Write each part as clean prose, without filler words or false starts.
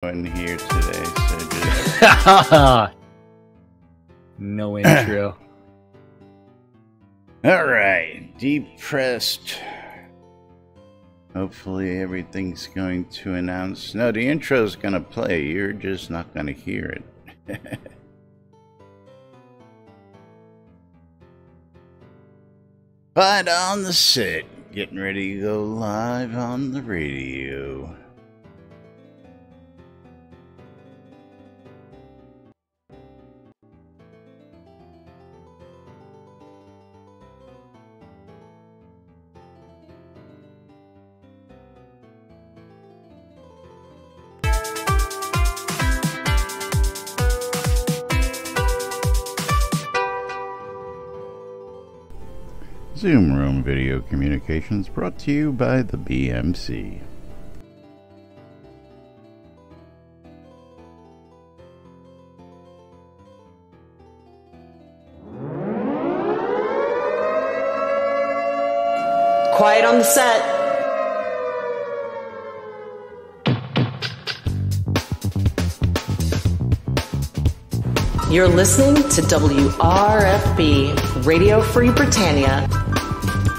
In here today, so just no intro. all right, depressed. Hopefully everything's going to announce. No, the intro's gonna play. You're just not gonna hear it. But on the set, getting ready to go live on the radio. Zoom Room Video Communications brought to you by the BMC. Quiet on the set. You're listening to WRFB, Radio Free Britannia.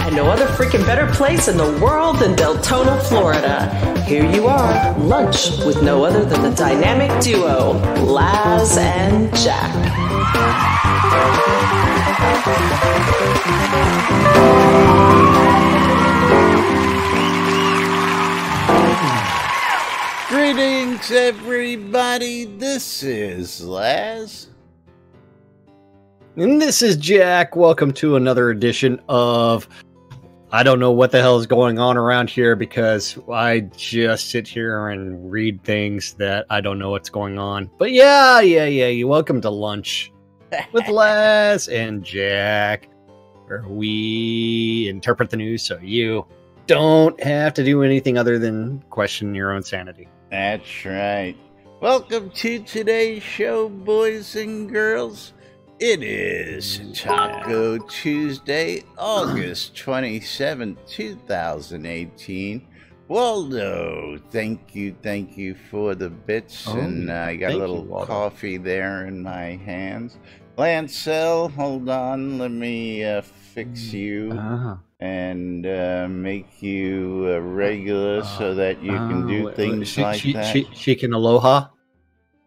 And no other freaking better place in the world than Deltona, Florida. Here you are, lunch with no other than the dynamic duo, Laz and Jack. Greetings, everybody. This is Laz. And this is Jack. Welcome to another edition of... I don't know what the hell is going on around here because I just sit here and read things that I don't know what's going on. But yeah. You're welcome to lunch with Les and Jack, where we interpret the news so you don't have to do anything other than question your own sanity. That's right. Welcome to today's show, boys and girls. It is Taco Tuesday, August 27th, 2018. Waldo, thank you for the bits, and I got a little coffee there in my hands. Lancel, hold on, let me fix you and make you regular so that you can do things like that. She can aloha?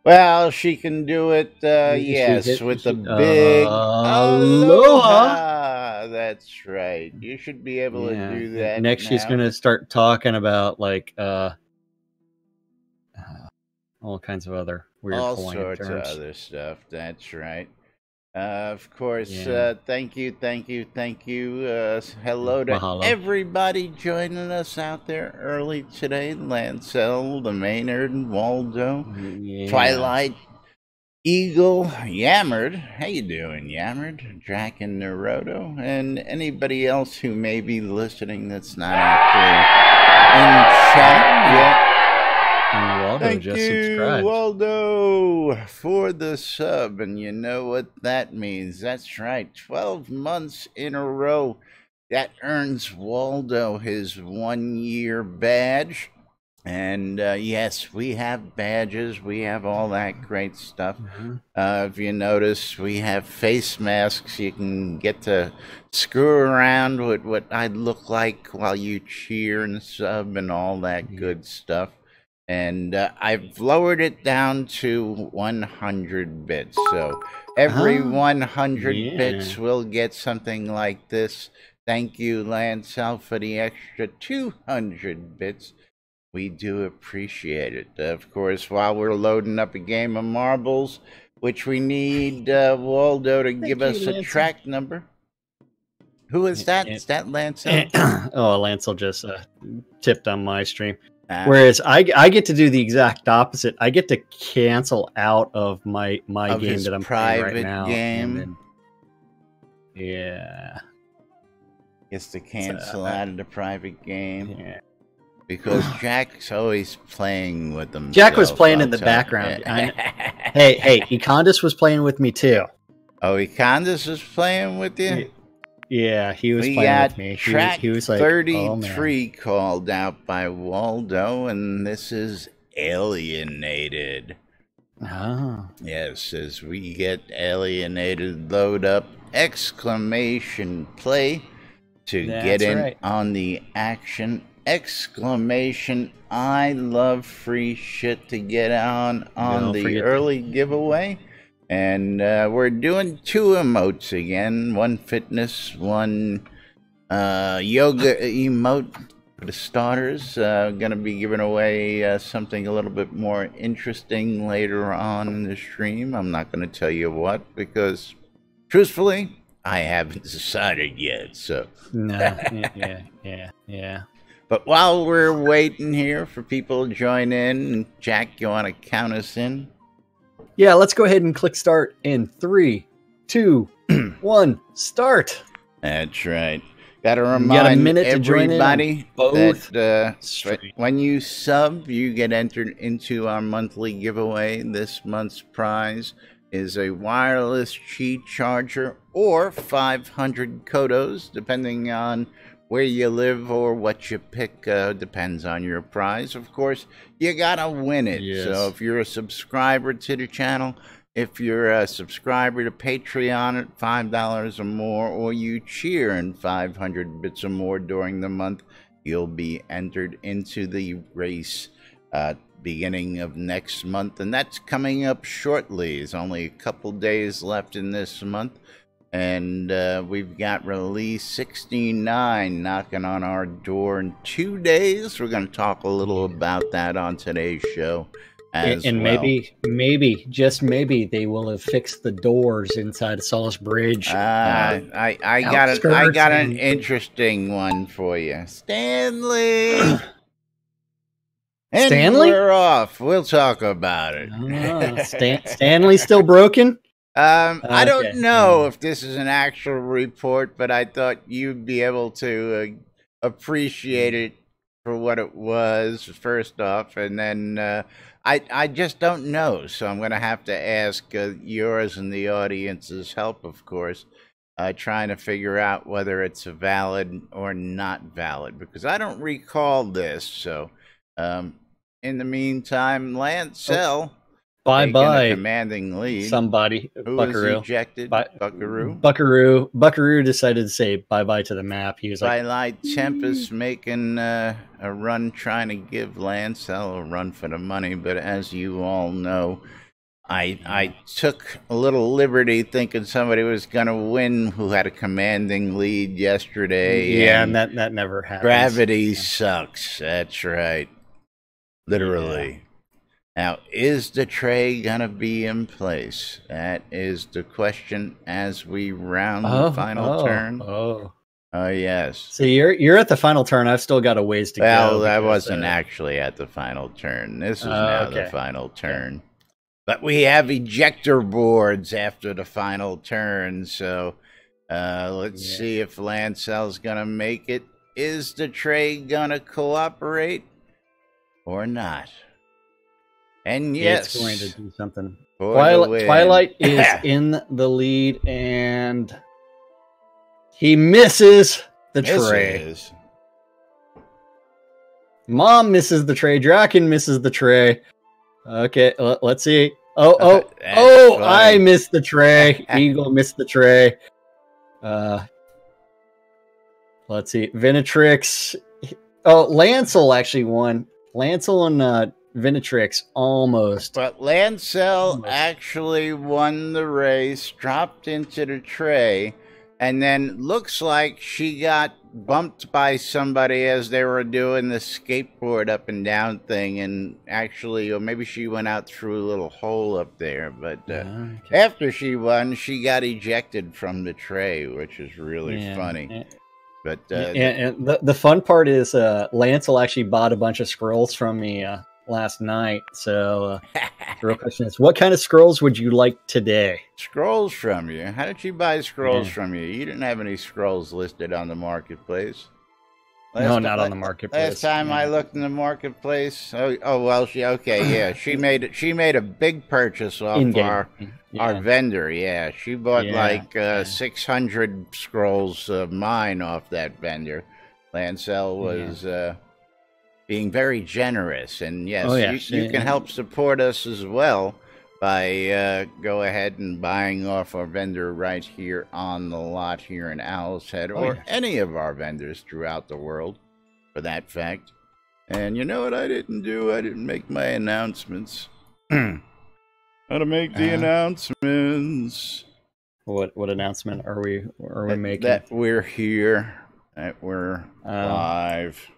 Well, she can do it, yes, with the big aloha. That's right. You should be able to do that. Next, she's going to start talking about, like, all kinds of other weird all Hawaiian sorts terms. of other stuff. That's right. Of course, thank you. Hello to Mahalo. everybody joining us out there early today. Lancel, the Maynard, Waldo, Twilight, Eagle, Yammered. How you doing, Yammered? Jack and Naruto, and anybody else who may be listening that's not actually in chat yet. And Waldo Thank just you, subscribed. Waldo, for the sub, and you know what that means. That's right, 12 months in a row. That earns Waldo his 1-year badge. And yes, we have badges. We have all that great stuff. If you notice, we have face masks. You can get to screw around with what I'd look like while you cheer and sub and all that good stuff. And I've lowered it down to 100 bits. So every 100 bits will get something like this. Thank you, Lancel, for the extra 200 bits. We do appreciate it. Of course, while we're loading up a game of marbles, which we need Waldo to give us a track number. Who is that? Is that Lancel? Oh, Lancel just tipped on my stream. Whereas I get to do the exact opposite. I get to cancel out of my game that I'm playing right now. Game. Yeah. Gets to cancel out of the private game. Yeah. Because Jack's always playing with them. Jack was playing in the background. Hey, Econdas was playing with me too. Oh, Econdas was playing with you? Yeah, he was playing with me. Track he was like 33 called out by Waldo, and this is alienated. Oh. Yes, as we get alienated, load up exclamation play to get That's in right. on the action. Exclamation, I love free shit to get on Don't the forget early giveaway. And we're doing 2 emotes again. One fitness, one yoga emote for the starters. Gonna be giving away something a little bit more interesting later on in the stream. I'm not gonna tell you what, because truthfully, I haven't decided yet. So No. Yeah. but while we're waiting here for people to join in, Jack, you want to count us in? Yeah, let's go ahead and click start in 3, 2, 1, start. That's right. Got to got a remind minute to join in everybody both that streams. when you sub, you get entered into our monthly giveaway. This month's prize is a wireless Qi charger or 500 Kodos, depending on where you live or what you pick. Depends on your prize. Of course, you gotta win it. Yes. So if you're a subscriber to the channel, if you're a subscriber to Patreon at $5 or more, or you cheer in 500 bits or more during the month, you'll be entered into the race beginning of next month. And that's coming up shortly. There's only a couple days left in this month. And we've got release 69 knocking on our door in 2 days. We're going to talk a little about that on today's show. And well. maybe, just maybe, they will have fixed the doors inside of Solace Bridge. I got an interesting one for you, Stanley. And Stanley? we're off. We'll talk about it. Stanley's still broken? I don't know if this is an actual report, but I thought you'd be able to appreciate it for what it was, first off, and then I just don't know, so I'm going to have to ask yours and the audience's help, of course, trying to figure out whether it's valid or not valid, because I don't recall this. So in the meantime, Lancel... Bye-bye. Commanding lead. Somebody. Who Buckaroo. was ejected? Buckaroo? Buckaroo decided to say bye-bye to the map. He was like... Twilight Tempest making a run, trying to give Lancel a run for the money. But as you all know, I took a little liberty thinking somebody was going to win who had a commanding lead yesterday. Yeah, and that never happens. Gravity sucks. That's right. Literally. Yeah. Now, is the tray gonna be in place? That is the question as we round the final turn. Oh, yes. So you're at the final turn. I've still got a ways to go. Well, I wasn't actually at the final turn. This is now the final turn. But we have ejector boards after the final turn, so let's see if Lancel's gonna make it. Is the tray gonna cooperate or not? And yes, it's going to do something. Twilight is in the lead, and he misses the tray. Mom misses the tray. Draken misses the tray. Okay, let's see. I missed the tray. Eagle missed the tray. Let's see. Venatrix. Oh, Lancel actually won. Lancel and Venatrix almost. But Lancel actually won the race, dropped into the tray, and then looks like she got bumped by somebody as they were doing the skateboard up and down thing, and actually, or maybe she went out through a little hole up there, but after she won, she got ejected from the tray, which is really funny. But and the fun part is Lancel actually bought a bunch of scrolls from me last night. So the real question is, what kind of scrolls would you like today? Scrolls from you? How did you buy scrolls from you? You didn't have any scrolls listed on the marketplace. Not on the marketplace. Last time I looked in the marketplace, she made a big purchase off our vendor. Yeah, she bought 600 scrolls of mine off that vendor. Lancel was being very generous. And yes, Oh, yes. you can help support us as well by go ahead and buying off our vendor right here on the lot here in Owl's Head, or yes. any of our vendors throughout the world, for that fact. And you know what I didn't do? I didn't make my announcements. How to make the announcements. What announcement are we making? That we're here. That we're live.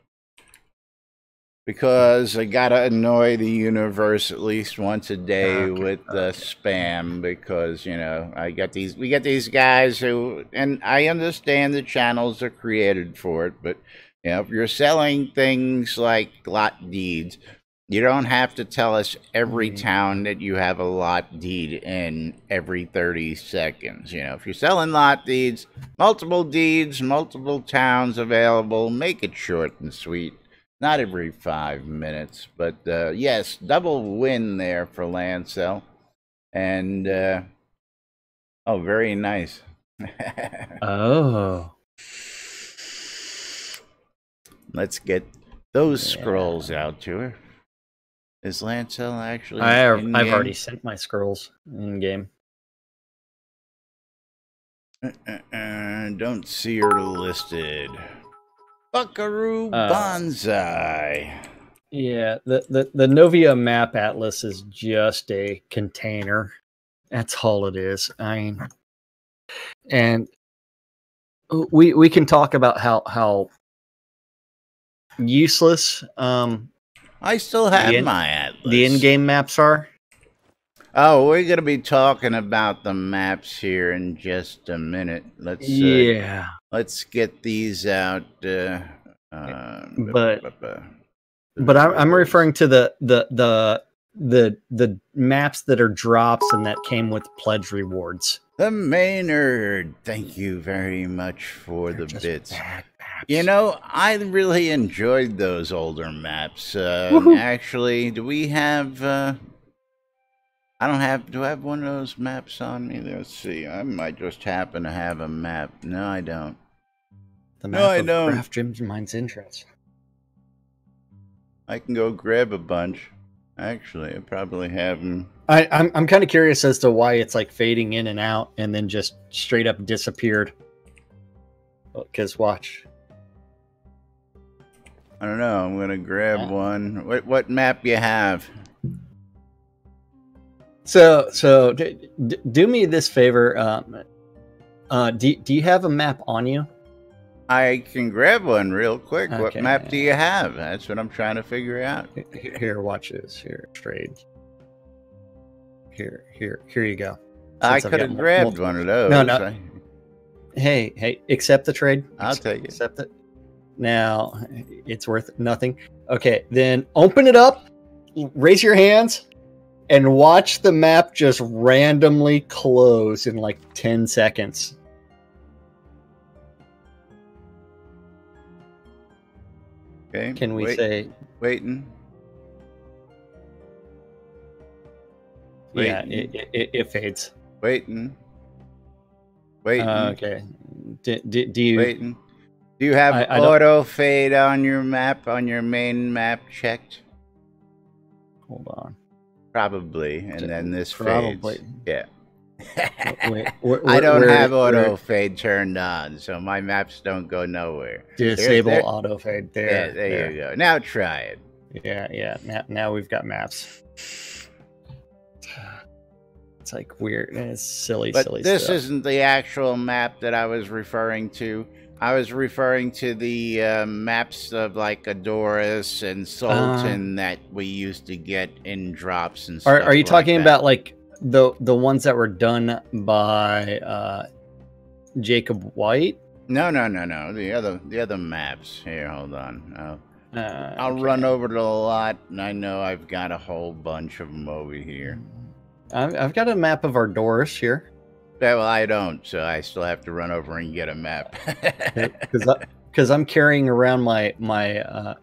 Because I gotta annoy the universe at least once a day with spam, because we get these guys who, and I understand the channels are created for it, but if you're selling things like lot deeds, you don't have to tell us every town that you have a lot deed in every 30 seconds. If you're selling lot deeds, multiple towns available, make it short and sweet. Not every 5 minutes, but yes, double win there for Lancel. And, oh, very nice. Oh. Let's get those scrolls out to her. Is Lancel actually I've already sent my scrolls in game. Don't see her listed. Buckaroo Banzai. Yeah, the Novia map atlas is just a container. That's all it is. I mean, and we can talk about how useless I still have my atlas. The in-game maps are. Oh, we're gonna be talking about the maps here in just a minute. Let's get these out. But I'm referring to the maps that are drops and that came with pledge rewards. The Maynard, thank you very much for the bits. I really enjoyed those older maps. Actually, do we have? I don't have. Do I have one of those maps on me? Let's see. I might just happen to have a map. No, I don't. The map of Craft Jim's Mind's Interest. I can go grab a bunch. Actually, I probably have them. I'm kind of curious as to why it's like fading in and out and then just straight up disappeared. Because watch. I don't know. I'm gonna grab one. What map you have? So do me this favor. Do you have a map on you? I can grab one real quick. Okay. What map do you have? That's what I'm trying to figure out. Here, watch this. Here, trade. Here you go. I could have grabbed one of those. No. Hey, accept the trade. I'll take it. Accept it. Now, it's worth nothing. Okay, then open it up, raise your hands, and watch the map just randomly close in like 10 seconds. Okay. Can we say... Waiting. Yeah, it fades. Waiting. Okay. Do you... Waiting. Do you have auto fade on your map, on your main map checked? Hold on. Probably, and then this probably fades. Yeah. Wait, I don't have auto fade turned on, so my maps don't go nowhere. Disable auto fade. There. Yeah, there you go. Now try it. Yeah. Now we've got maps. It's like weird. It's silly But this stuff. isn't the actual map that I was referring to. I was referring to the maps of like Adoris and Sultan that we used to get in drops and stuff. Are you talking about like the ones that were done by Jacob White? No. The other maps. Here, hold on. I'll Okay. run over to the lot, and I know I've got a whole bunch of them over here. I've got a map of Ardoris here. Well, I don't, so I still have to run over and get a map. Because I'm carrying around my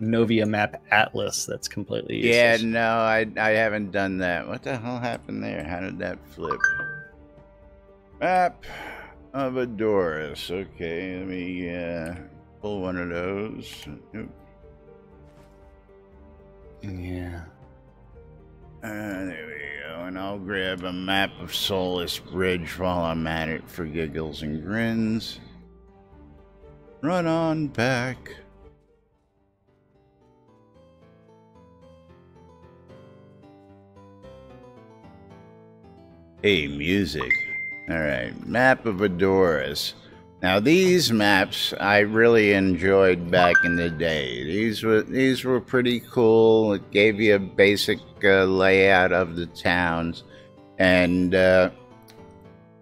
Novia map atlas that's completely useless. Yeah, no, I haven't done that. What the hell happened there? How did that flip? Map of Adoris. Okay, let me pull one of those. Yeah. There we go. And I'll grab a map of Soulless Bridge while I'm at it for giggles and grins. Run on back. Hey, music. Alright, map of Adoris. Now these maps I really enjoyed back in the day. These were pretty cool. It gave you a basic layout of the towns, and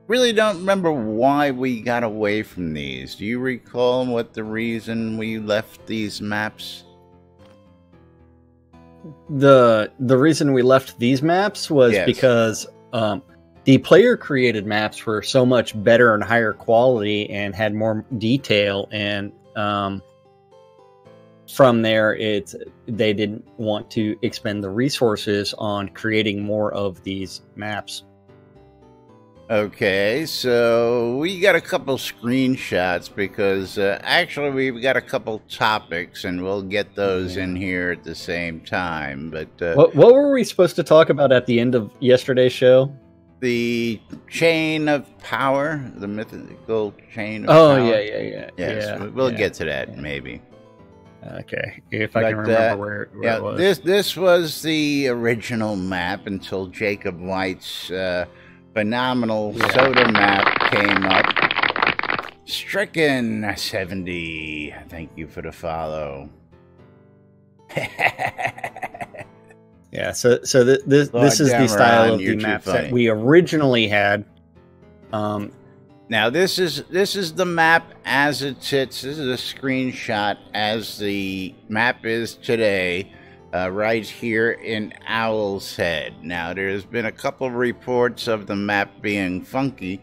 really don't remember why we got away from these. Do you recall what the reason we left these maps? The reason we left these maps was because the player created maps were so much better and higher quality and had more detail, and from there they didn't want to expend the resources on creating more of these maps. Okay, so we got a couple screenshots because actually we've got a couple topics and we'll get those in here at the same time. But what were we supposed to talk about at the end of yesterday's show? The chain of power, the mythical chain of power. Oh, yeah. Yes, we'll get to that maybe. Okay, if I can remember where it was. This was the original map until Jacob White's phenomenal soda map came up. Stricken 70. Thank you for the follow. Yeah, so this is the style of the maps that we originally had. Now this is the map as it sits. This is a screenshot as the map is today, right here in Owl's Head. Now there's been a couple reports of the map being funky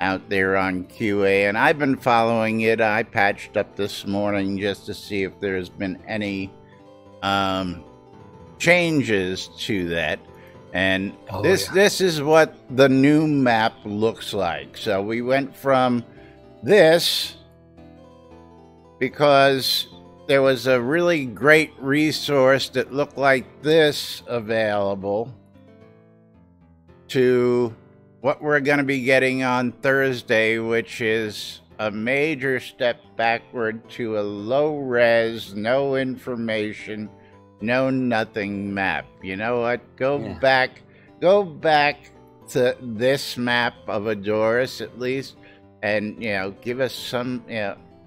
out there on QA, and I've been following it. I patched up this morning just to see if there's been any changes to that, and this is what the new map looks like. So we went from this because there was a really great resource that looked like this available to what we're going to be getting on Thursday, which is a major step backward to a low res, no information, no nothing map. You know what? Go back to this map of Adoris at least, and give us some.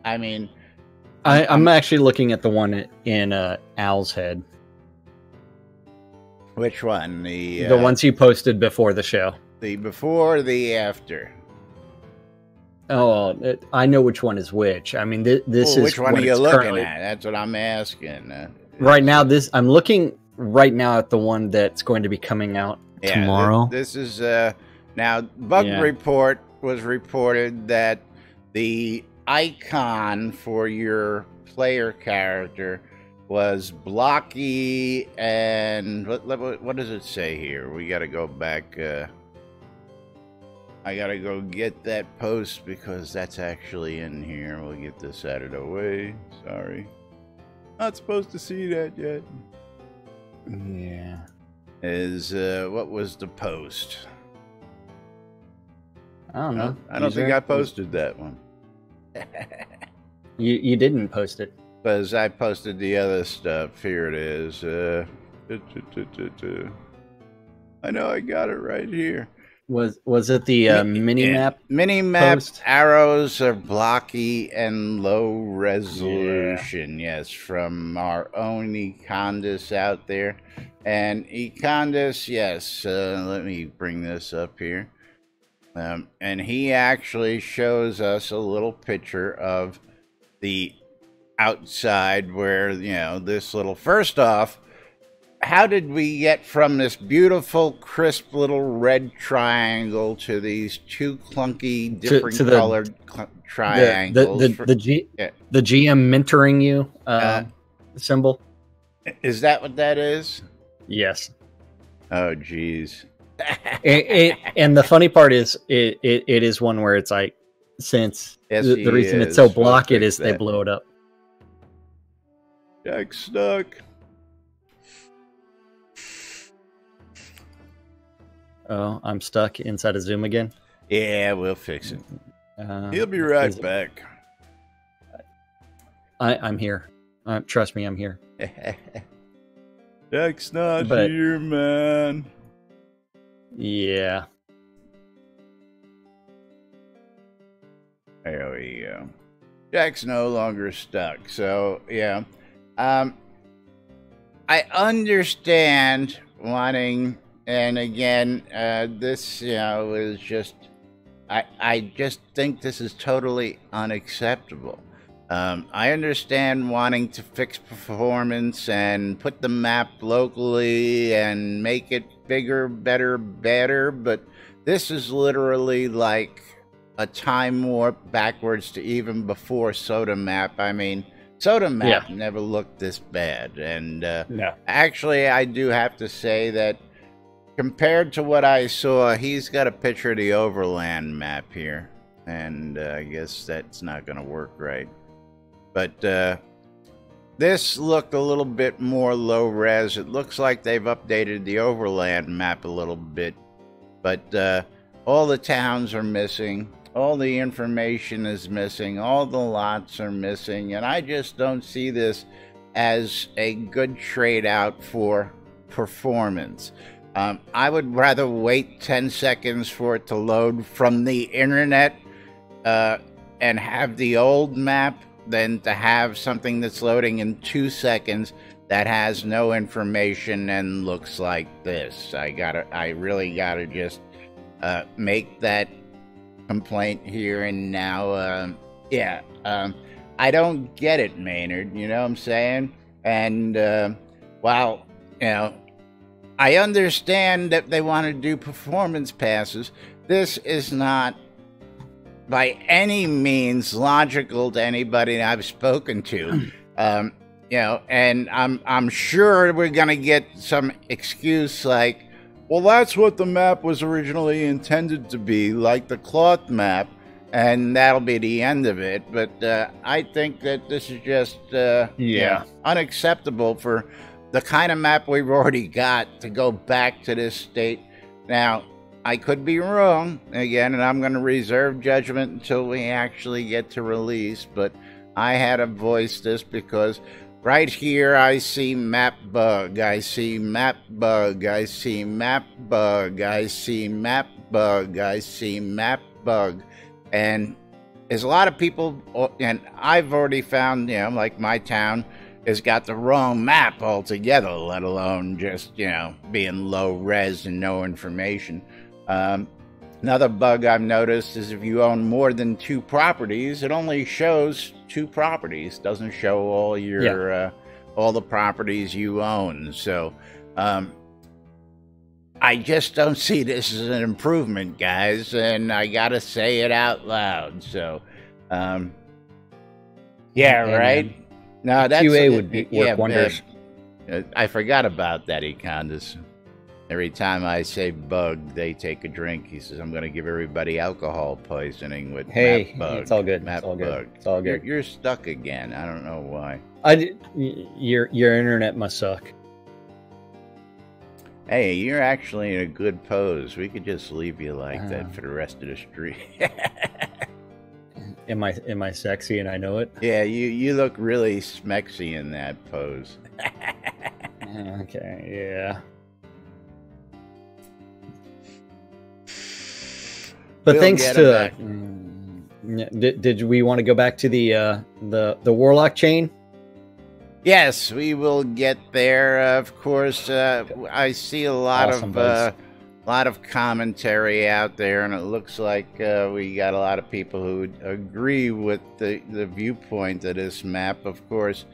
I mean, I'm actually looking at the one in Owl's Head. Which one? The ones you posted before the show. The before, or the after. Oh, I know which one is which. I mean, this is which one are you looking at? That's what I'm asking. Right now, I'm looking right now at the one that's going to be coming out tomorrow. This is now Bug Report was reported that the icon for your player character was blocky, and what does it say here? We got to go back. I got to go get that post because that's actually in here. We'll get this out of the way. Sorry. Not supposed to see that yet. Yeah. What was the post? I don't know. I don't think I posted that one. You didn't post it. Because I posted the other stuff. Here it is. I know I got it right here. Was it the mini-map? Mini-map arrows are blocky and low resolution. Yes, from our own Econdis out there. And Econdis, yes, let me bring this up here. And he actually shows us a little picture of the outside where, this little... First off, how did we get from this beautiful, crisp little red triangle to these two clunky, different colored triangles? The GM mentoring you symbol? Is that what that is? Yes. Oh, geez. And the funny part is, it is one where it's like, since the reason it's so blocky is they blow it up. Jack stuck. Oh, I'm stuck inside of Zoom again. Yeah, we'll fix it. He'll be right back. I'm here. Trust me, I'm here. Jack's not here, man. Yeah. There we go. Jack's no longer stuck. So, yeah. I understand wanting, and again, this, is just, I just think this is totally unacceptable. I understand wanting to fix performance and put the map locally and make it bigger, better, but this is literally like a time warp backwards to even before Soda Map. I mean, Soda Map never looked this bad. And no. Actually, I do have to say that compared to what I saw, he's got a picture of the Overland map here. And I guess that's not going to work right. But this looked a little bit more low res. It looks like they've updated the Overland map a little bit. But all the towns are missing. All the information is missing. All the lots are missing. And I just don't see this as a good trade out for performance. I would rather wait 10 seconds for it to load from the internet and have the old map than to have something that's loading in 2 seconds that has no information and looks like this. I really gotta just make that complaint here and now. I don't get it, Maynard, you know what I'm saying? And while I understand that they want to do performance passes, this is not by any means logical to anybody I've spoken to. And I'm sure we're gonna get some excuse like, well, that's what the map was originally intended to be, like the cloth map, and that'll be the end of it. But I think that this is just unacceptable for the kind of map we've already got to go back to this state. Now, I could be wrong, again, and I'm going to reserve judgment until we actually get to release, but I had to voice this because right here, I see map bug, I see map bug, I see map bug, I see map bug, I see map bug. And there's a lot of people, and I've already found, like my town has got the wrong map altogether, let alone just, being low res and no information. Another bug I've noticed is if you own more than 2 properties, it only shows 2 properties. Doesn't show all your all the properties you own. So I just don't see this as an improvement, guys, and I gotta say it out loud. So right. No, that's QA would work wonders. I forgot about that, Econdas. Every time I say bug, they take a drink. He says, I'm going to give everybody alcohol poisoning with map bug. It's all good. Map it's all good. bug. It's all good. You're stuck again. I don't know why. Your internet must suck. Hey, you're actually in a good pose. We could just leave you like that for the rest of the street. Am I sexy and I know it? Yeah, you look really smexy in that pose. Okay, yeah. But We'll thanks to did we want to go back to the Warlock chain? Yes, we will get there. Of course, I see a lot of commentary out there, and it looks like we got a lot of people who agree with the viewpoint of this map. Of course,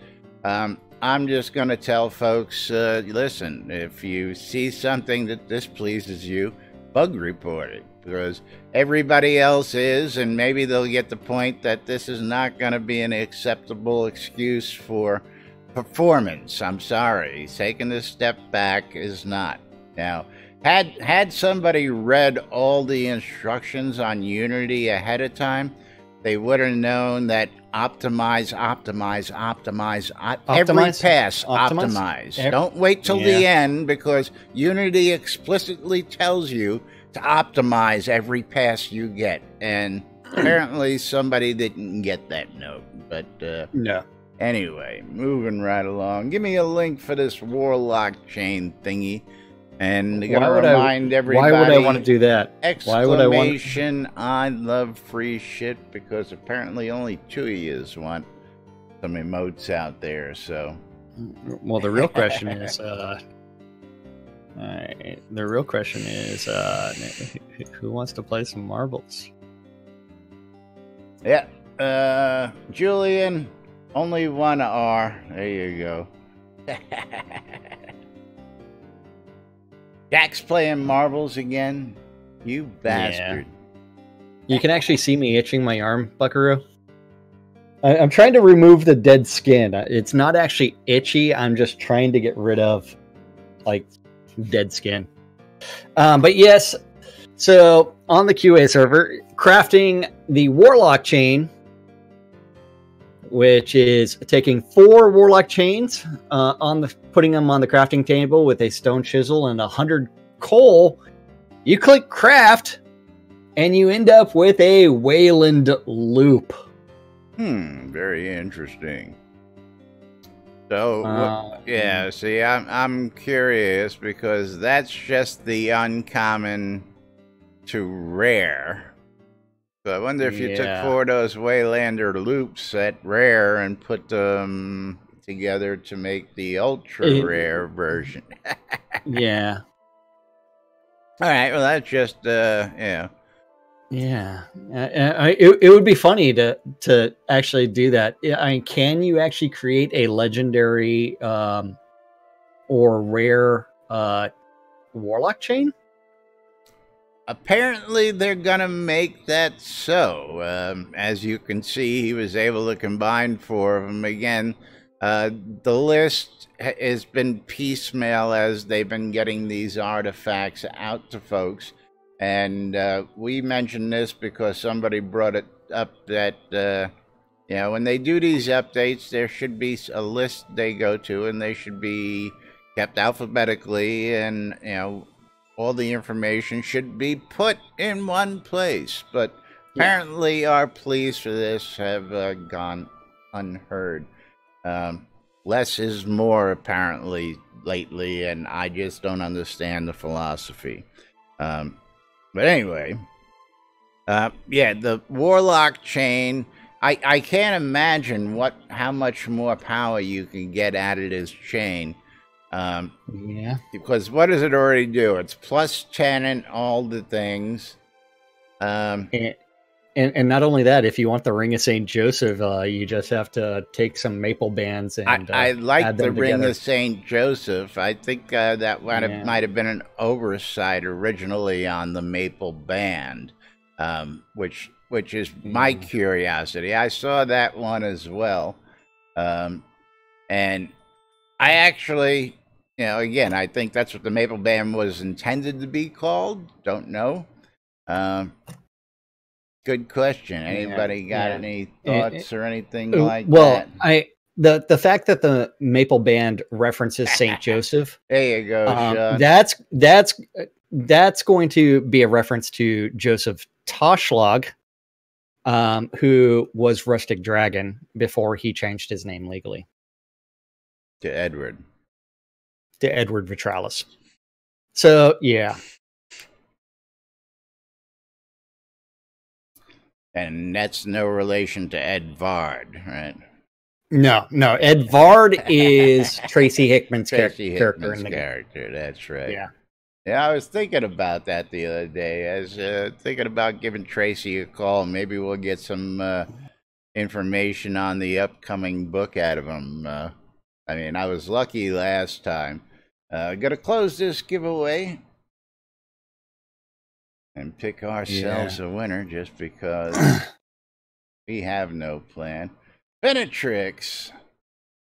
I'm just going to tell folks, listen, if you see something that displeases you, bug report it, because everybody else is, and maybe they'll get the point that this is not going to be an acceptable excuse for performance. I'm sorry, taking this step back is not. Now, had somebody read all the instructions on Unity ahead of time, they would have known that Optimize, optimize, optimize. Every Optimize? pass, Optimize? optimize. Don't wait till the Yeah. end, because Unity explicitly tells you to optimize every pass you get. And apparently somebody didn't get that note. But No. anyway, moving right along. Give me a link for this Warlock chain thingy. And I'm gonna remind everybody. Why would I want to do that? Why would I want? Exclamation, I love free shit, because apparently only 2 of yous want some emotes out there, so. Well, the real question is, who wants to play some marbles? Yeah, Julian, only one R. There you go. Jack's playing marbles again? You bastard. Yeah. You can actually see me itching my arm, Buckaroo. I'm trying to remove the dead skin. It's not actually itchy. I'm just trying to get rid of, like, dead skin. But yes, so on the QA server, crafting the Warlock chain, which is taking 4 Warlock chains, putting them on the crafting table with a stone chisel and 100 coal. You click craft, and you end up with a Wayland loop. Very interesting. So, yeah, see, I'm curious, because that's just the uncommon to rare. So I wonder if you took 4 of those Waylander loops at rare and put them together to make the ultra rare version. Yeah. All right. Well, that's just yeah. Yeah. It would be funny to actually do that. I mean, can you actually create a legendary or rare Warlock chain? Apparently, they're gonna make that so. As you can see, he was able to combine 4 of them again. The list has been piecemeal as they've been getting these artifacts out to folks, and we mentioned this because somebody brought it up that when they do these updates, there should be a list they go to, and they should be kept alphabetically, and all the information should be put in one place. But apparently our pleas for this have gone unheard. Less is more, apparently, lately, and I just don't understand the philosophy. But anyway, the Warlock chain, I can't imagine how much more power you can get out of this chain. Because what does it already do? It's plus 10 and all the things. And not only that, if you want the Ring of St. Joseph, you just have to take some maple bands and I like the Ring together. of St. Joseph. I think that might have been an oversight originally on the maple band, which is my curiosity. I saw that one as well. And I actually, again, I think that's what the maple band was intended to be called. Don't know. Good question. Anybody got any thoughts or anything like that? Well, the fact that the maple band references Saint Joseph. There you go, Sean. That's going to be a reference to Joseph Toshlag, who was Rustic Dragon before he changed his name legally to Edward Vitralis. So yeah. And that's no relation to Ed Vard, right? No. Ed Vard is Tracy Hickman's character in the character. That's right. Yeah. Yeah, I was thinking about that the other day. I was thinking about giving Tracy a call. Maybe we'll get some information on the upcoming book out of him. I mean, I was lucky last time. Gonna close this giveaway and pick ourselves a winner just because we have no plan. Benetrix,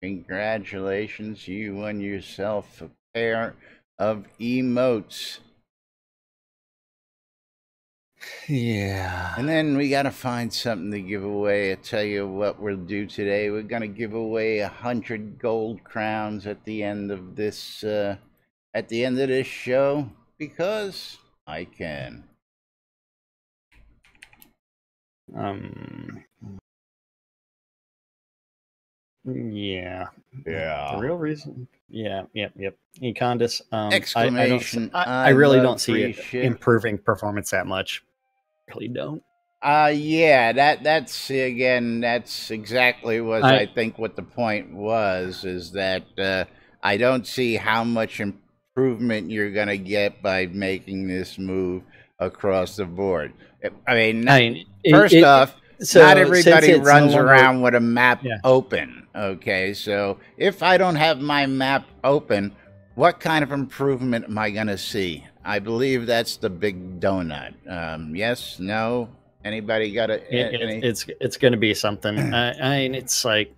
congratulations. You won yourself a pair of emotes. Yeah. And then we got to find something to give away. I tell you what we'll do today. We're going to give away 100 gold crowns at the end of this show because I can. Yeah. Yeah. The real reason. Yeah. Yep. Econdis. Exclamation. I really love don't see free it shit. improving performance that much. Really don't. Yeah, that's exactly I think what the point was, is that I don't see how much improvement you're gonna get by making this move across the board. First off, not everybody runs around with a map open. Okay, so if I don't have my map open, what kind of improvement am I gonna see? I believe that's the big donut. Yes, no. Anybody got it's going to be something. I mean, it's like,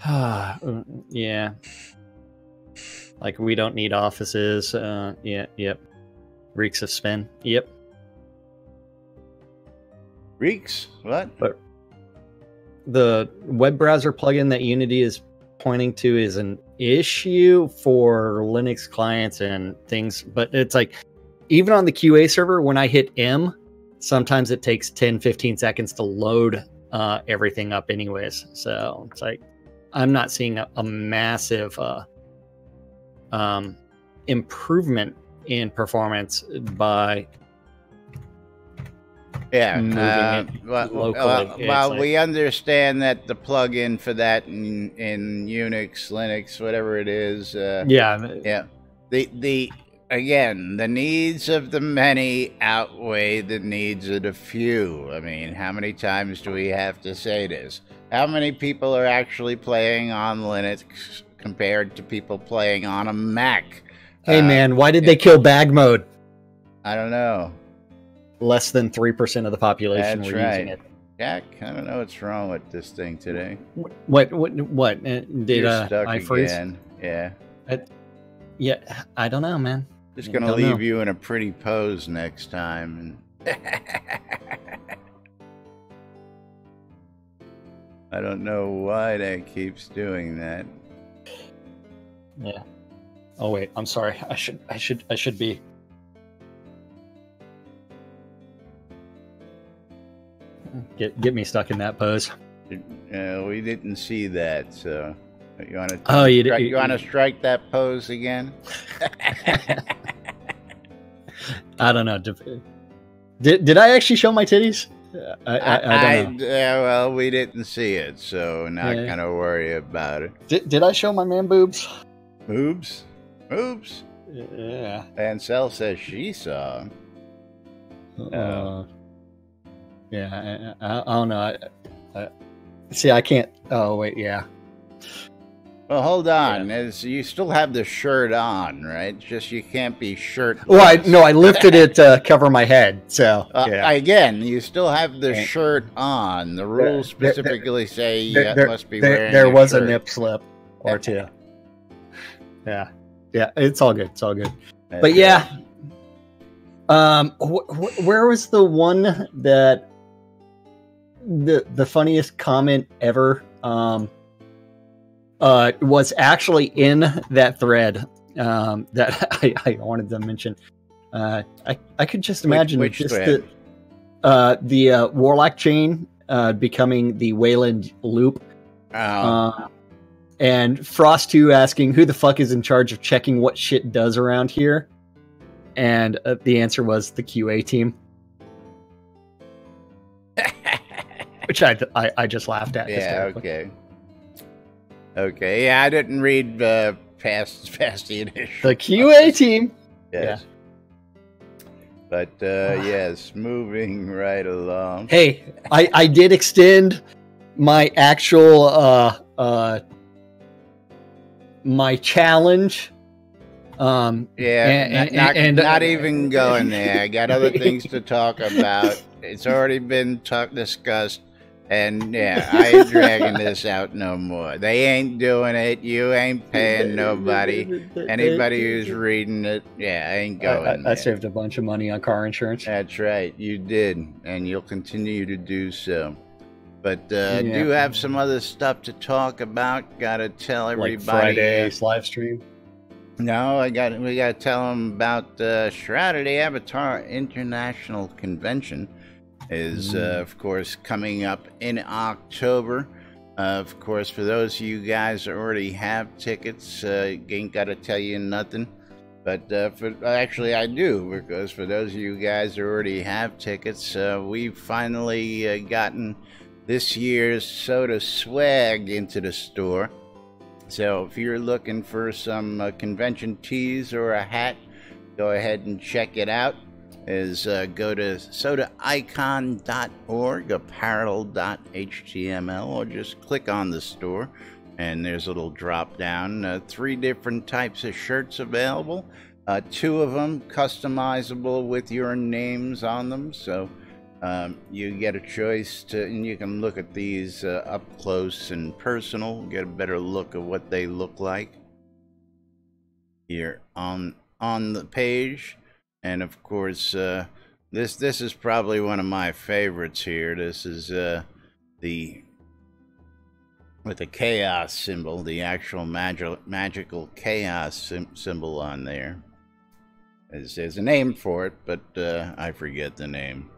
yeah, like we don't need offices. Yep. Reeks of spin. Yep. Reeks? What? But the web browser plugin that Unity is pointing to is an issue for Linux clients and things. But it's like, even on the QA server, when I hit M, sometimes it takes 10-15 seconds to load everything up anyways. So it's like, I'm not seeing a massive improvement in performance by moving it locally. We understand that the plugin for that in Unix, Linux, whatever it is. Yeah. Again, the needs of the many outweigh the needs of the few. I mean, how many times do we have to say this? How many people are actually playing on Linux compared to people playing on a Mac? Hey, man, why did they kill bag mode? I don't know. Less than 3% of the population were using it. Jack, I don't know what's wrong with this thing today. What? Did I freeze? Again. Yeah. Yeah, I don't know, man. Just gonna leave you in a pretty pose next time. I don't know why that keeps doing that. Yeah. Oh wait, I'm sorry. I should be. Get me stuck in that pose. We didn't see that, so you want to? Oh, you want to strike that pose again? I don't know. Did I actually show my titties? I don't know. Well, we didn't see it, so not gonna worry about it. Did I show my man boobs? Boobs? Yeah. Ansel says she saw. Yeah, I don't know. See, I can't. Oh wait, yeah. Well, hold on. Yeah. You still have the shirt on, right? It's just you can't be shirtless. Well, I lifted it to cover my head. So again, you still have the shirt on. The rules specifically say you must be wearing. There was a nip slip or two. Yeah, it's all good. It's all good. But yeah, where was the one that the funniest comment ever? Was actually in that thread that I wanted to mention. I could just imagine which just thread? the Warlock chain becoming the Wayland loop. And Frost 2 asking who the fuck is in charge of checking what shit does around here, and the answer was the QA team. Which I just laughed at. Yeah, okay. Yeah, I didn't read past the initial. The QA team. Yes. Yeah. But yes, moving right along. Hey, I did extend my actual my challenge. Not even going there. I got other things to talk about. It's already been discussed. And yeah, I ain't dragging this out no more. They ain't doing it. You ain't paying nobody. Anybody who's reading it, yeah, I ain't going. I saved a bunch of money on car insurance. That's right, you did, and you'll continue to do so. But do have some other stuff to talk about. Gotta tell everybody. Like Friday's live stream. No, we gotta tell them about Shroud of the Avatar International Convention is of course coming up in October. Of course, for those of you guys that already have tickets, ain't gotta tell you nothing. But actually I do, because for those of you guys that already have tickets, we've finally gotten this year's soda swag into the store. So if you're looking for some convention tees or a hat, go ahead and check it out. Go to sodaicon.org, apparel.html, or just click on the store, and there's a little drop down. 3 different types of shirts available. 2 of them customizable with your names on them, so you get a choice and you can look at these up close and personal, get a better look of what they look like here on the page. And of course, this is probably one of my favorites here. This is with the chaos symbol, the actual magical chaos symbol on there. There's a name for it, but I forget the name.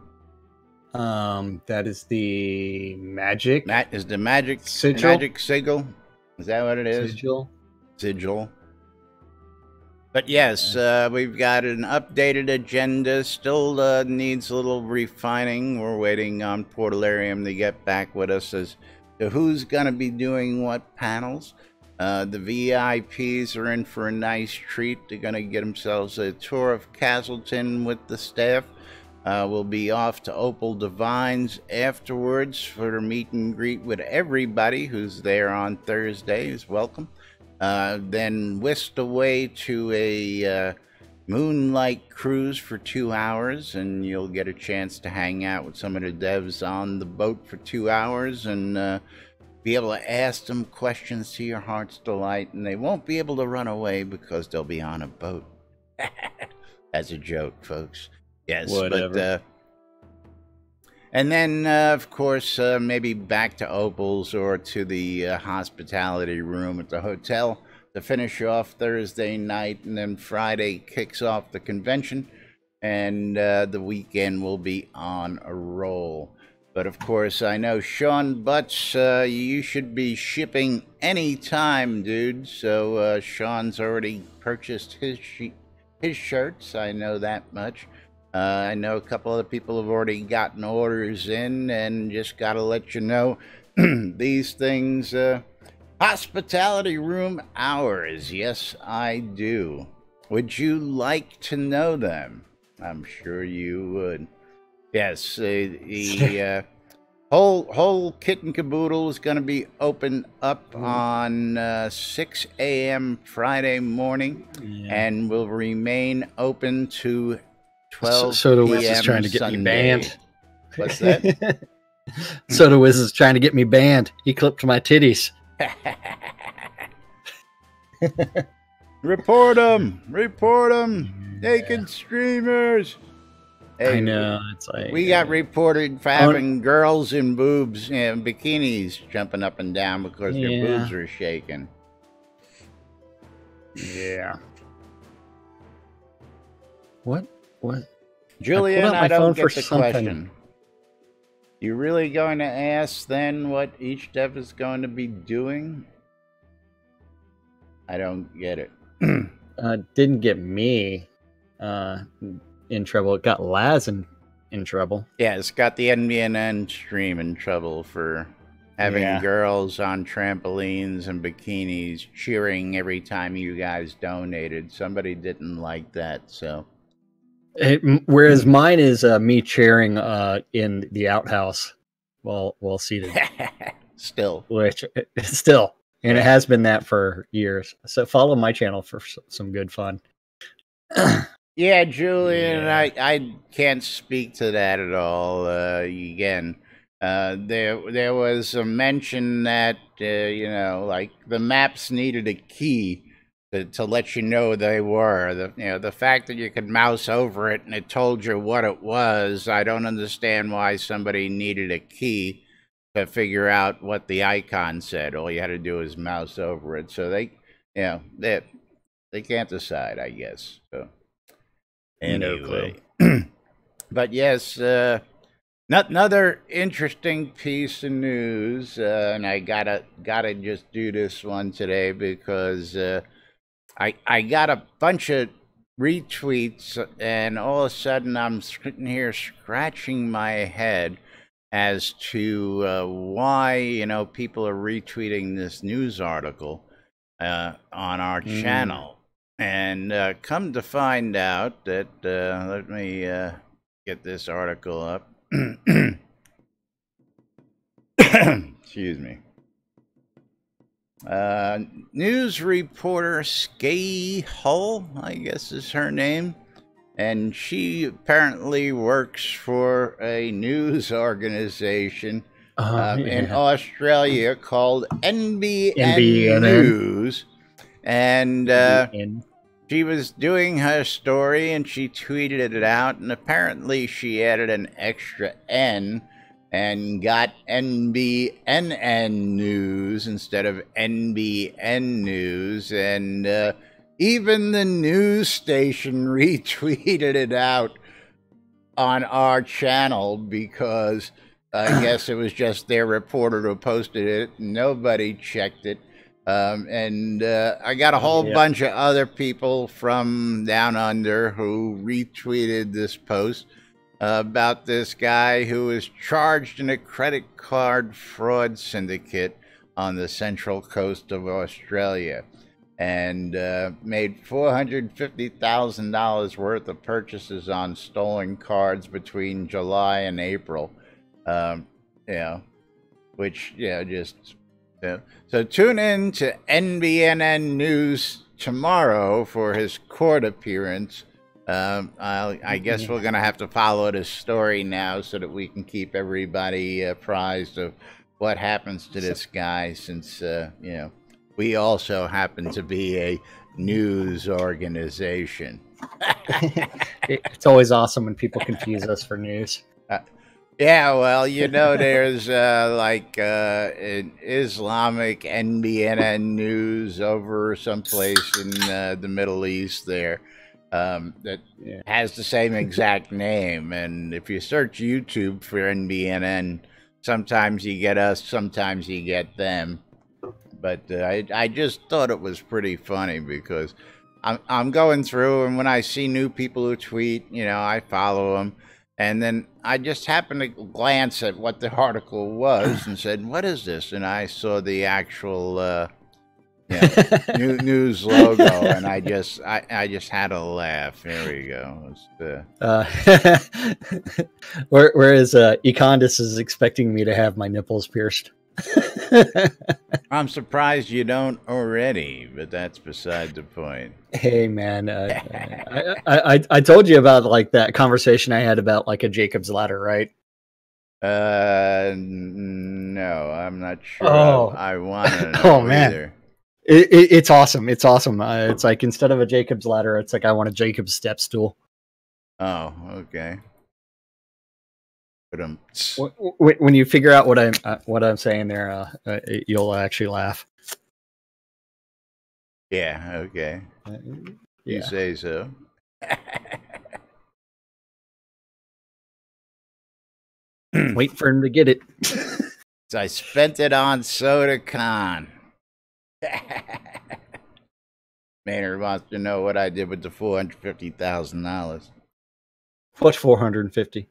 That is the magic. Is the magic sigil? Magic sigil? Is that what it is? Sigil. But yes, we've got an updated agenda. Still needs a little refining. We're waiting on Portalarium to get back with us as to who's going to be doing what panels. The VIPs are in for a nice treat. They're going to get themselves a tour of Castleton with the staff. We'll be off to Opal Divines afterwards for a meet and greet with everybody who's there on Thursday is welcome. Then whisked away to a moonlight cruise for 2 hours, and you'll get a chance to hang out with some of the devs on the boat for 2 hours and be able to ask them questions to your heart's delight, and they won't be able to run away because they'll be on a boat. That's a joke, folks. Yes, whatever. But and then of course maybe back to Opal's or to the hospitality room at the hotel to finish off Thursday night, and then Friday kicks off the convention, and the weekend will be on a roll. But of course, I know Sean Butts, you should be shipping any time, dude. So Sean's already purchased his shirts. I know that much. I know a couple other people have already gotten orders in, and just got to let you know, these things, hospitality room hours. Yes, I do. Would you like to know them? I'm sure you would. Yes, the whole kit and caboodle is going to be open up on 6 a.m. Friday morning, and will remain open to 12 Soda Wiz p.m. is trying to get Sunday. me banned. What's that? Soda Wiz is trying to get me banned. He clipped my titties. Report them! Report them! Naked streamers! Hey, I know. It's like we got reported for having girls in boobs and bikinis jumping up and down because their boobs are shaking. Yeah. What? Julian, I don't get the something. question. You really going to ask then what each dev is going to be doing? I don't get it. Didn't get me in trouble. It got Laz in trouble. Yeah, it's got the NBNN stream in trouble for having girls on trampolines and bikinis cheering every time you guys donated. Somebody didn't like that, so... Whereas mine is me cheering in the outhouse while seated. Still. And it has been that for years. So follow my channel for some good fun. Yeah, Julian, I can't speak to that at all. Again, There was a mention that like the maps needed a key to let you know they were. The fact that you could mouse over it and it told you what it was. I don't understand why somebody needed a key to figure out what the icon said. All you had to do was mouse over it. So they can't decide, I guess. So No clue. anyway, but yes. Another interesting piece of news, and I gotta just do this one today because I got a bunch of retweets, and all of a sudden I'm sitting here scratching my head as to why people are retweeting this news article on our channel, and come to find out that let me get this article up. Excuse me. News reporter Skay Hull, I guess is her name, and she apparently works for a news organization in Australia called NBNN News, and she was doing her story and she tweeted it out, and apparently she added an extra N and got NBNN News instead of NBN News, and even the news station retweeted it out on our channel because I guess it was just their reporter who posted it. Nobody checked it. And I got a whole bunch of other people from down under who retweeted this post about this guy who was charged in a credit card fraud syndicate on the central coast of Australia and made $450,000 worth of purchases on stolen cards between July and April. Which just... So tune in to NBNN News tomorrow for his court appearance. I guess we're going to have to follow this story now so that we can keep everybody apprised of what happens to this guy, since, we also happen to be a news organization. It's always awesome when people confuse us for news. Yeah, well, there's an Islamic NBNN News over someplace in the Middle East there that has the same exact name. And if you search YouTube for NBNN, sometimes you get us, sometimes you get them. But I just thought it was pretty funny because I'm going through, and when I see new people who tweet, I follow them. And then I just happened to glance at what the article was and said, "What is this?" And I saw the actual news logo, and I just had to laugh. There we go. Whereas Econdis is expecting me to have my nipples pierced. I'm surprised you don't already, but that's beside the point. Hey, man, I told you about that conversation I had about a Jacob's ladder, right? No, I'm not sure. Oh. I want to know either. It's awesome. It's awesome. It's like instead of a Jacob's ladder, it's like I want a Jacob's step stool. Oh, okay. When you figure out what I'm saying there, you'll actually laugh. Yeah. Okay. You say so. Wait for him to get it. So I spent it on SodaCon. Maynard wants to know what I did with the $450,000. What's 450?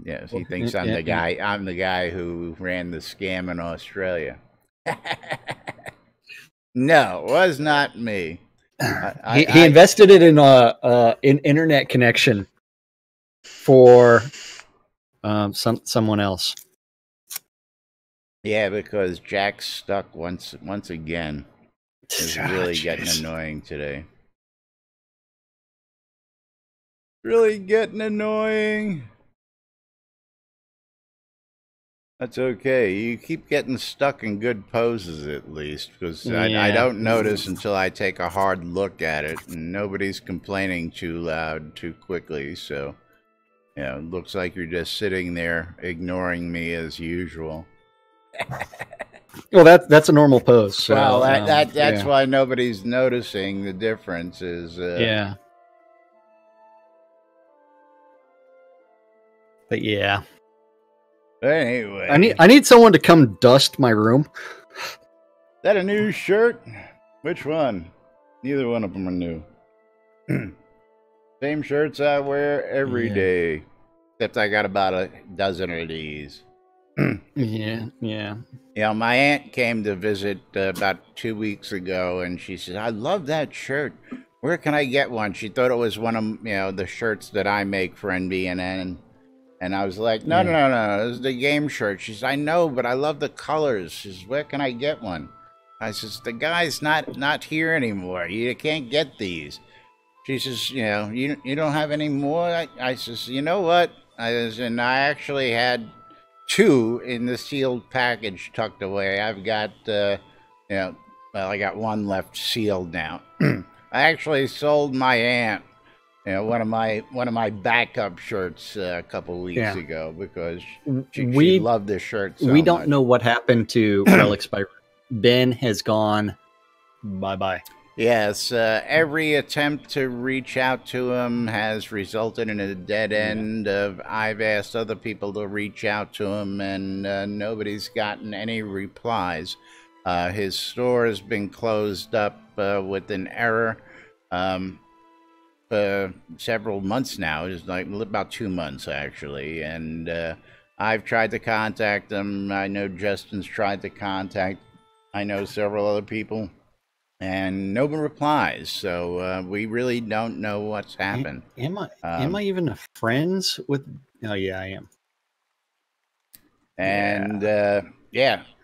Yes, he thinks I'm the guy. I'm the guy who ran the scam in Australia. No, it was not me. He invested it in an internet connection for someone else. Yeah, because Jack's stuck once again. It's really getting annoying today. Really getting annoying. That's okay. You keep getting stuck in good poses at least, because I Yeah. don't notice until I take a hard look at it, and nobody's complaining too loud too quickly. So, it looks like you're just sitting there ignoring me as usual. Well, that's a normal pose. So, Well, that's yeah. why nobody's noticing the difference. Is Yeah. But yeah. Anyway, I need someone to come dust my room. that a new shirt? Which one? Neither one of them are new. Same shirts I wear every day, except I got about a dozen of these. Yeah. My aunt came to visit about 2 weeks ago, and she said, "I love that shirt. Where can I get one?" She thought it was one of the shirts that I make for NBNN. And I was like, no, this is the game shirt. She says, I know, but I love the colors. She says, where can I get one? I says, the guy's not here anymore. You can't get these. She says, you don't have any more? I says, you know what? I actually had 2 in the sealed package tucked away. I've got, I got 1 left sealed now. I actually sold my aunt one of my backup shirts a couple weeks ago because she loved this shirt so we don't much. know what happened to Relics by Ben has gone bye-bye. Yes, every attempt to reach out to him has resulted in a dead end. I've asked other people to reach out to him, and nobody's gotten any replies. His store has been closed up with an error. Several months now. It's like about 2 months actually, and I've tried to contact them. I know Justin's tried to contact. I know several other people, and nobody replies. So we really don't know what's happened. Am I even friends with? Oh yeah, I am. And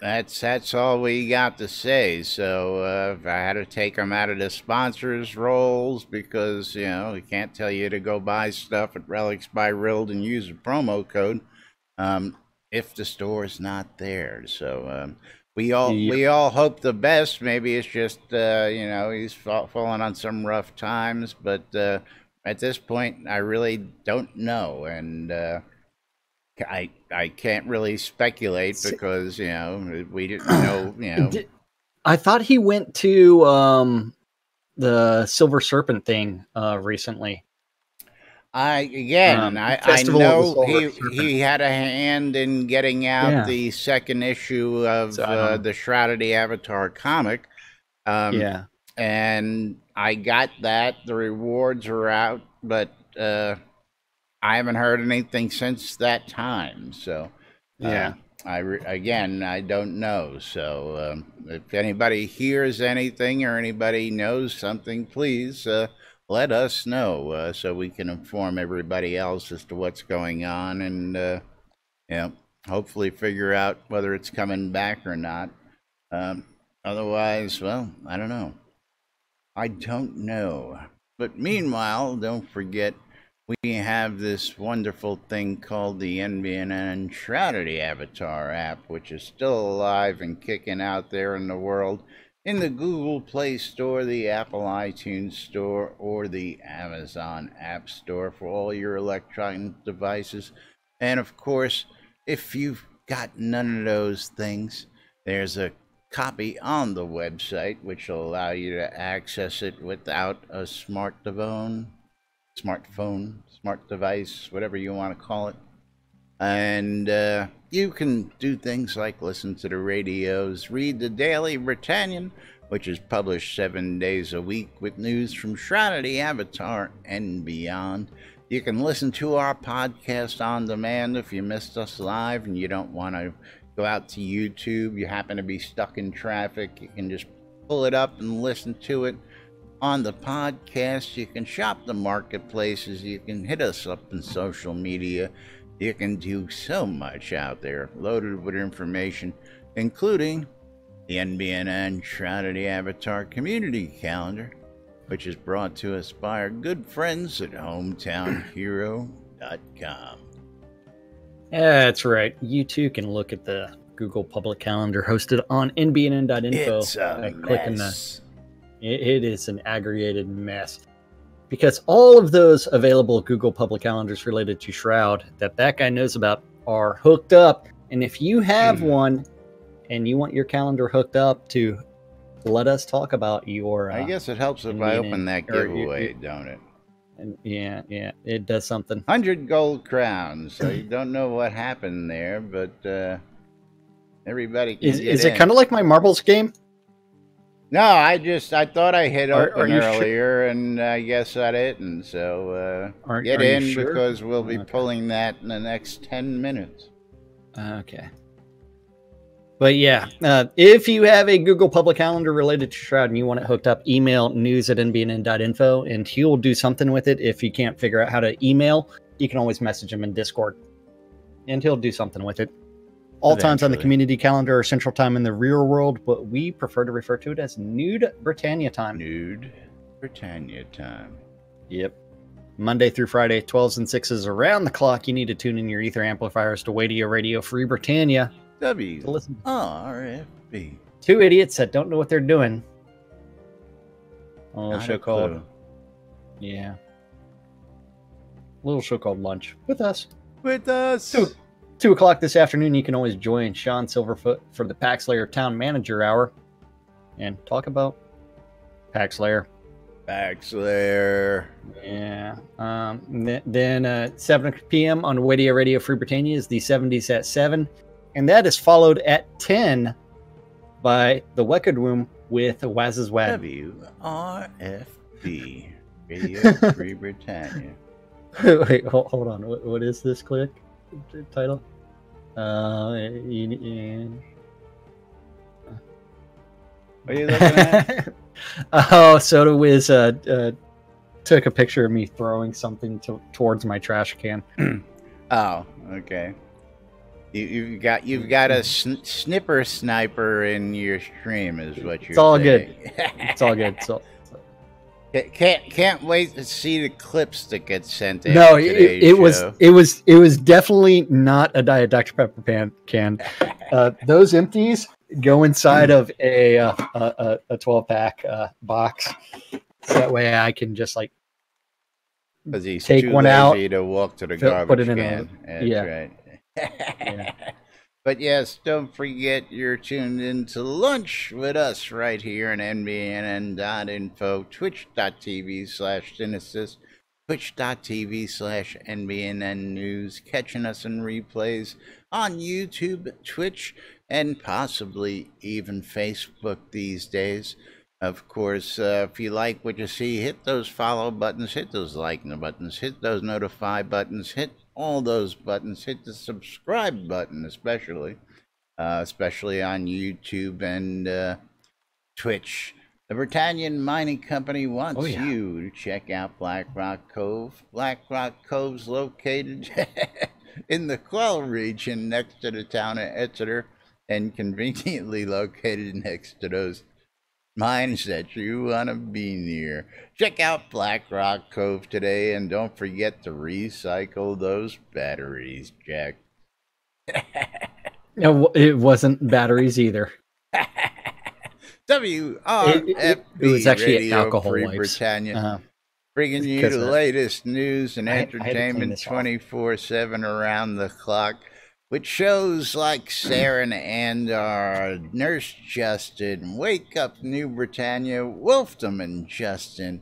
that's all we got to say. So I had to take them out of the sponsors roles because we can't tell you to go buy stuff at Relics by Rild and use a promo code if the store is not there. So we all hope the best. Maybe it's just he's falling on some rough times, but at this point I really don't know, and I can't really speculate because we didn't know. I thought he went to the Silver Serpent thing recently. I know he had a hand in getting out the second issue of the Shroud of the Avatar comic. And I got that. The rewards are out, but I haven't heard anything since that time. So I don't know. So if anybody hears anything or anybody knows something, please let us know so we can inform everybody else as to what's going on, and hopefully figure out whether it's coming back or not. Otherwise, well, I don't know. I don't know. But meanwhile, don't forget, we have this wonderful thing called the NBNN Shroud of the Avatar app, which is still alive and kicking out there in the world, in the Google Play Store, the Apple iTunes Store, or the Amazon App Store for all your electronic devices. And of course, if you've got none of those things, there's a copy on the website which will allow you to access it without a smartphone, smart device, whatever you want to call it. And you can do things like listen to the radios, read the Daily Britannian, which is published 7 days a week with news from Shroud of the Avatar and beyond. You can listen to our podcast on demand if you missed us live and you don't want to go out to YouTube. You happen to be stuck in traffic, you can just pull it up and listen to it on the podcast. You can shop the marketplaces. You can hit us up in social media. You can do so much out there, loaded with information, including the NBNN Shroud of the Avatar Community Calendar, which is brought to us by our good friends at HometownHero.com. Yeah, that's right. You too can look at the Google Public Calendar hosted on NBNN.info. It's a Clicking mess. it is an aggregated mess. Because all of those available Google Public Calendars related to Shroud that guy knows about are hooked up. And if you have one and you want your calendar hooked up to let us talk about your... I guess it helps if I open that giveaway, don't it? And yeah, it does something. 100 gold crowns. So you don't know what happened there, but everybody can get Is in. it kind of like my marbles game? No, I thought I hit open you earlier, and I guess I didn't. So get in because we'll be pulling that in the next 10 minutes. Okay. But yeah, if you have a Google Public Calendar related to Shroud and you want it hooked up, email news@nbnn.info and he will do something with it. If you can't figure out how to email, you can always message him in Discord and he'll do something with it. All times on the community calendar are Central Time in the real world, but we prefer to refer to it as Nude Britannia Time. Nude Britannia Time. Yep. Monday through Friday, 12s and 6s around the clock. You need to tune in your ether amplifiers to Radio Free Britannia. WRFB. Two idiots that don't know what they're doing. A little show called... Yeah. A little show called Lunch. With us. 2 o'clock this afternoon, you can always join Sean Silverfoot for the Paxlayer Town Manager Hour and talk about Paxlayer. Yeah. Then 7 p.m. on Radio Free Britannia is the 70s at 7. And that is followed at 10 by the Wicked Room with Waz's Wad. WRFB. Radio Free Britannia. Wait, hold on. What is this title? What are you looking at? Oh, Soda Wiz took a picture of me throwing something towards my trash can. Oh, okay. You've got a snipper sniper in your stream, is what you're saying. It's all good. It's all good. So can't wait to see the clips that get sent in. No, it was definitely not a Diet Dr. Pepper can. Those empties go inside of a 12-pack box, so that way I can just like take one out to walk to the garbage can. That's right. Yeah. But yes, don't forget you're tuned in to Lunch with us right here on NBNN.info, twitch.tv/Genesis, twitch.tv/NBNN News, catching us in replays on YouTube, Twitch, and possibly even Facebook these days. Of course, if you like what you see, hit those follow buttons, hit those like buttons, hit those notify buttons, hit all those buttons, hit the subscribe button especially on YouTube and Twitch. The Britannian Mining Company wants you to check out Black Rock Cove. Black Rock Cove's located in the Quell region next to the town of Exeter and conveniently located next to those mines that you want to be near. Check out Black Rock Cove today and don't forget to recycle those batteries, Jack. No, it wasn't batteries either. WRFB it was actually Radio alcohol Free wipes. Britannia, bringing you the latest news and entertainment 24/7 around the clock. With shows like Sarah and Andar, Nurse Justin, Wake Up New Britannia, Wolfdom and Justin,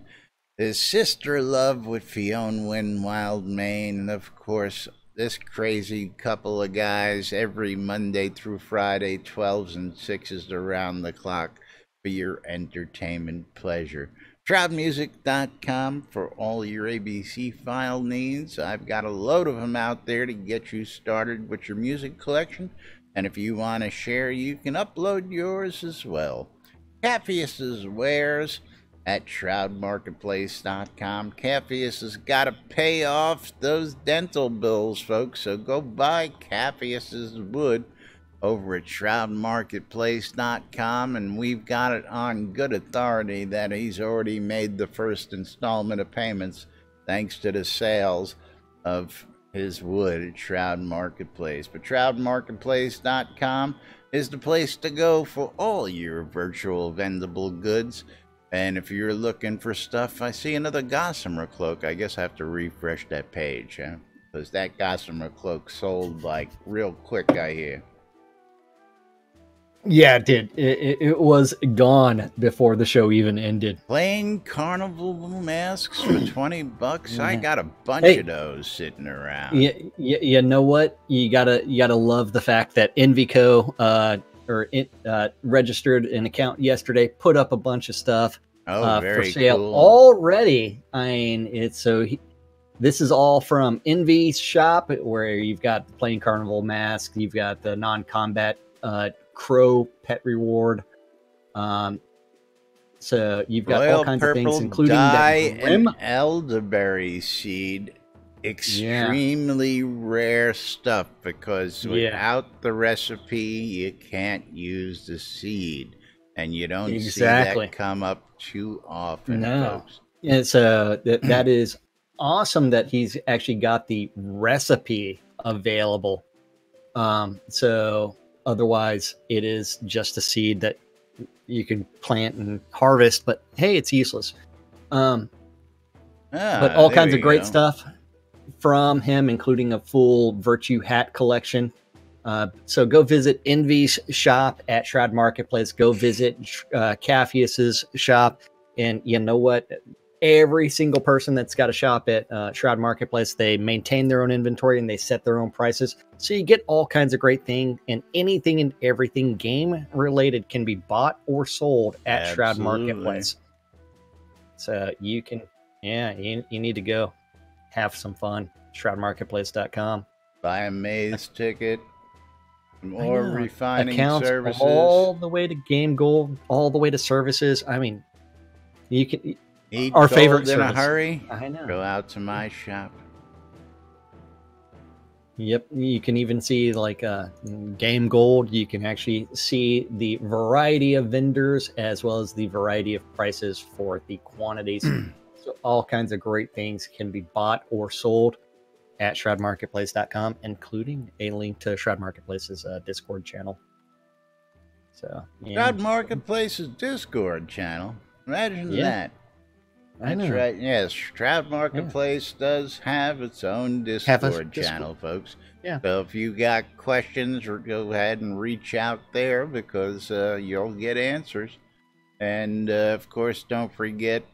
his Sister Love with Fionn Wynne Wildmayne, and of course, this crazy couple of guys every Monday through Friday, 12s and 6s around the clock for your entertainment pleasure. ShroudMusic.com for all your ABC file needs. I've got a load of them out there to get you started with your music collection. And if you want to share, you can upload yours as well. Capheus's wares at ShroudMarketplace.com. Capheus has got to pay off those dental bills, folks. So go buy Capheus's wood over at ShroudMarketplace.com, and we've got it on good authority that he's already made the first installment of payments thanks to the sales of his wood at Shroud Marketplace. But shroudmarketplace.com is the place to go for all your virtual vendable goods. And if you're looking for stuff, I see another Gossamer cloak. I guess I have to refresh that page, huh? Because that Gossamer cloak sold like real quick, I hear. Yeah, it did. It was gone before the show even ended. Plain carnival masks for $20. Yeah. I got a bunch of those sitting around. You know what? You gotta love the fact that Envico registered an account yesterday, put up a bunch of stuff for sale cool. already. I mean, this is all from Envy's shop, where you've got the plain carnival mask, you've got the non-combat crow pet reward. So you've got all kinds of things, including dye that grim and elderberry seed. Extremely rare stuff, because without the recipe, you can't use the seed, and you don't see that come up too often, folks. And so that is awesome that he's actually got the recipe available. So otherwise, it is just a seed that you can plant and harvest, but hey, it's useless. But all kinds of great stuff from him, including a full Virtue hat collection. So go visit Envy's shop at Shroud Marketplace. Go visit Capheus's shop. And you know what? Every single person that's got a shop at Shroud Marketplace, they maintain their own inventory and they set their own prices. So you get all kinds of great things, and anything and everything game related can be bought or sold at Shroud Marketplace. So you can, you need to go have some fun. ShroudMarketplace.com. Buy a maze ticket. More refining accounts services. All the way to game gold, all the way to services. I mean, you can... Eat our gold favorite in service. a hurry. I know. Go out to my shop. Yep, you can even see like game gold. You can actually see the variety of vendors as well as the variety of prices for the quantities. So all kinds of great things can be bought or sold at shroudmarketplace.com, including a link to Shroud Marketplace's Discord channel. So Shroud Marketplace's Discord channel. Imagine that. That's right. Yes, Shroud Marketplace does have its own Discord channel, folks. Yeah. So if you got questions, go ahead and reach out there, because you'll get answers. And of course, don't forget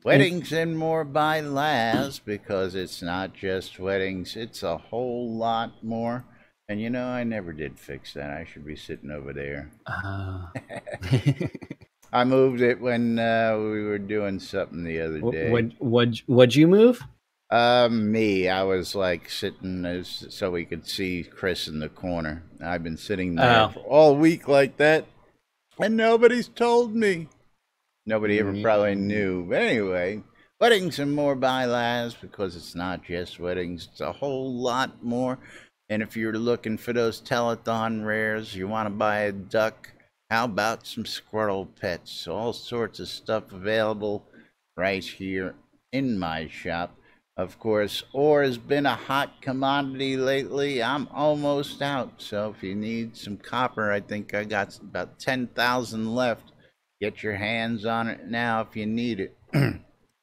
Weddings and More by Laz, because it's not just weddings, it's a whole lot more. And you know, I never did fix that. I should be sitting over there. I moved it when we were doing something the other day. What'd you move? Me. I was like sitting so we could see Chris in the corner. I've been sitting there all week like that, and nobody's told me. Nobody ever probably knew. But anyway, Weddings and More by Laz, because it's not just weddings, it's a whole lot more. And if you're looking for those telethon rares, you want to buy a duck, how about some squirrel pets? All sorts of stuff available right here in my shop. Of course, ore has been a hot commodity lately. I'm almost out. So if you need some copper, I think I got about 10,000 left. Get your hands on it now if you need it.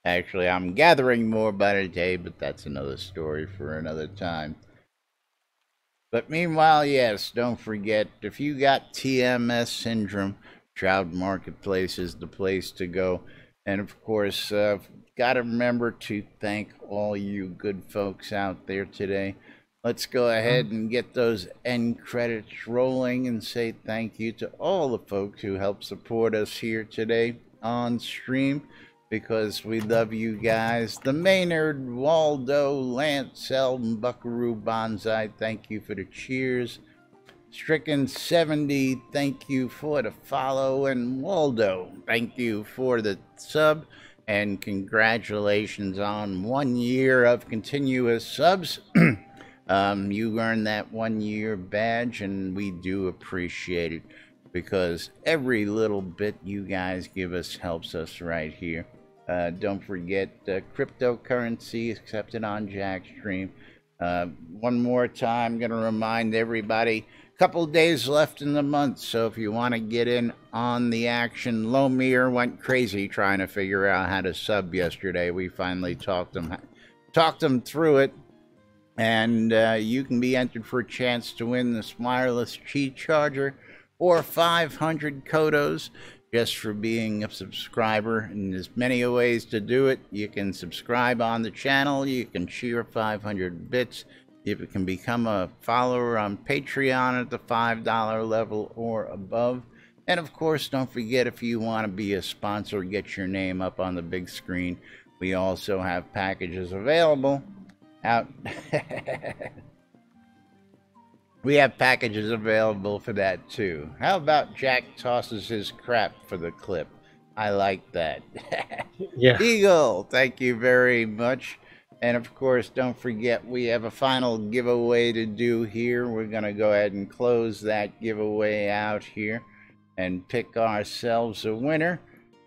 Actually, I'm gathering more by the day, but that's another story for another time. But meanwhile, yes, don't forget, if you got TMS syndrome, Shroud Marketplace is the place to go. And of course, got to remember to thank all you good folks out there today. Let's go ahead and get those end credits rolling and say thank you to all the folks who help support us here today on stream, because we love you guys. The Maynard, Waldo, Lance, Selden, Buckaroo, Bonsai, thank you for the cheers. Stricken 70, thank you for the follow. And Waldo, thank you for the sub. And congratulations on 1 year of continuous subs. You earned that 1 year badge, and we do appreciate it, because every little bit you guys give us helps us right here. Don't forget cryptocurrency accepted on Jackstream. One more time, going to remind everybody, a couple days left in the month, so if you want to get in on the action. Lomir went crazy trying to figure out how to sub yesterday. We finally talked him through it, and you can be entered for a chance to win this wireless cheat charger or 500 Kodos just for being a subscriber. And there's many ways to do it. You can subscribe on the channel, you can cheer 500 bits, you can become a follower on Patreon at the $5 level or above. And of course, don't forget, if you want to be a sponsor, get your name up on the big screen. We also have packages available out. We have packages available for that too. How about Jack tosses his crap for the clip? I like that. Yeah. Eagle, thank you very much. And of course, don't forget, we have a final giveaway to do here. We're going to go ahead and close that giveaway out here and pick ourselves a winner.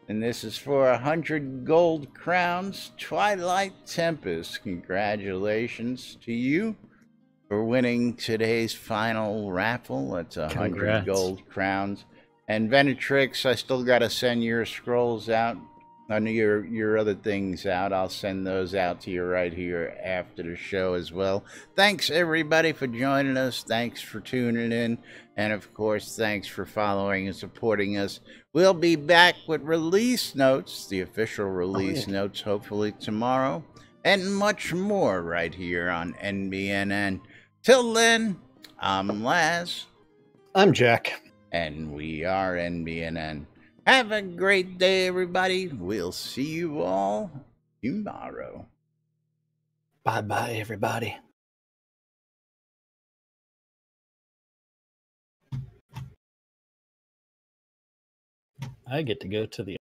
And this is for 100 gold crowns. Twilight Tempest, congratulations to you for winning today's final raffle. That's 100 Congrats. gold crowns. And Venetrix, I still got to send your scrolls out. I know your other things out. I'll send those out to you right here after the show as well. Thanks, everybody, for joining us. Thanks for tuning in. And, of course, thanks for following and supporting us. We'll be back with release notes, the official release notes, hopefully tomorrow, and much more right here on NBNN. Till then, I'm Laz. I'm Jack. And we are NBNN. Have a great day, everybody. We'll see you all tomorrow. Bye-bye, everybody. I get to go to the